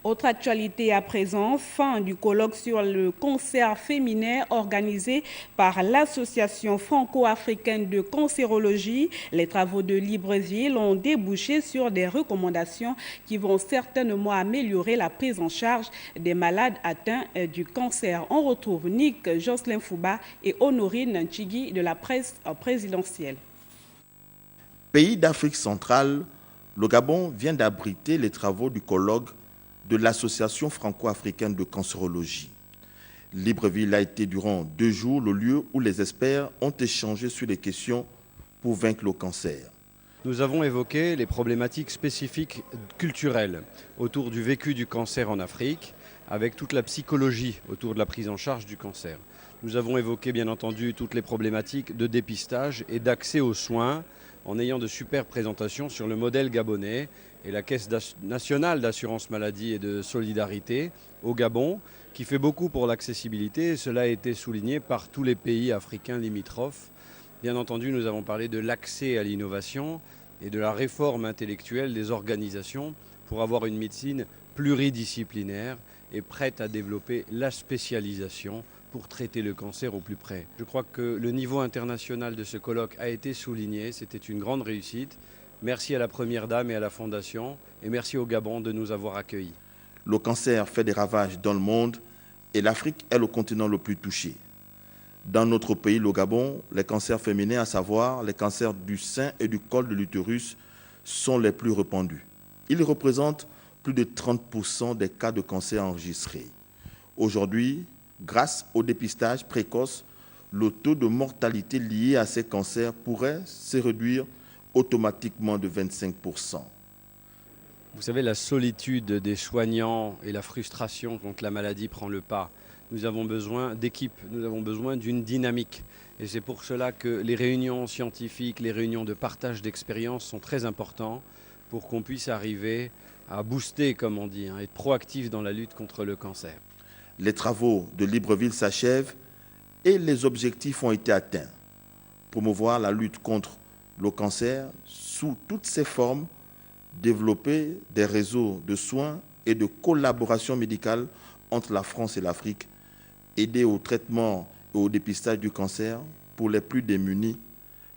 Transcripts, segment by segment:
Autre actualité à présent, fin du colloque sur le cancer féminin organisé par l'Association franco-africaine de cancérologie. Les travaux de Libreville ont débouché sur des recommandations qui vont certainement améliorer la prise en charge des malades atteints du cancer. On retrouve Nick Jocelyn Fouba et Honorine Nchigi de la presse présidentielle. Pays d'Afrique centrale, le Gabon vient d'abriter les travaux du colloque de l'Association franco-africaine de cancérologie. Libreville a été durant 2 jours le lieu où les experts ont échangé sur les questions pour vaincre le cancer. Nous avons évoqué les problématiques spécifiques culturelles autour du vécu du cancer en Afrique, avec toute la psychologie autour de la prise en charge du cancer. Nous avons évoqué bien entendu toutes les problématiques de dépistage et d'accès aux soins en ayant de superbes présentations sur le modèle gabonais et la Caisse nationale d'assurance maladie et de solidarité au Gabon, qui fait beaucoup pour l'accessibilité, et cela a été souligné par tous les pays africains limitrophes. Bien entendu, nous avons parlé de l'accès à l'innovation et de la réforme intellectuelle des organisations pour avoir une médecine pluridisciplinaire et prête à développer la spécialisation pour traiter le cancer au plus près. Je crois que le niveau international de ce colloque a été souligné, c'était une grande réussite. Merci à la Première Dame et à la Fondation, et merci au Gabon de nous avoir accueillis. Le cancer fait des ravages dans le monde et l'Afrique est le continent le plus touché. Dans notre pays, le Gabon, les cancers féminins, à savoir les cancers du sein et du col de l'utérus, sont les plus répandus. Ils représentent plus de 30% des cas de cancer enregistrés. Aujourd'hui, grâce au dépistage précoce, le taux de mortalité lié à ces cancers pourrait se réduire automatiquement de 25%. Vous savez, la solitude des soignants et la frustration quand la maladie prend le pas. Nous avons besoin d'équipe, nous avons besoin d'une dynamique. Et c'est pour cela que les réunions scientifiques, les réunions de partage d'expériences sont très importantes pour qu'on puisse arriver à booster, comme on dit, être proactif dans la lutte contre le cancer. Les travaux de Libreville s'achèvent et les objectifs ont été atteints. Promouvoir la lutte contre le cancer sous toutes ses formes, développer des réseaux de soins et de collaboration médicale entre la France et l'Afrique, aider au traitement et au dépistage du cancer pour les plus démunis,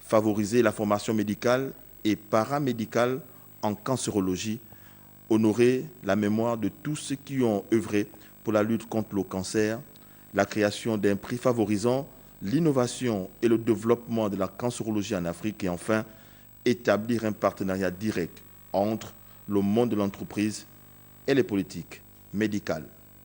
favoriser la formation médicale et paramédicale en cancérologie, honorer la mémoire de tous ceux qui ont œuvré pour la lutte contre le cancer, la création d'un prix favorisant l'innovation et le développement de la cancérologie en Afrique et enfin, établir un partenariat direct entre le monde de l'entreprise et les politiques médicales.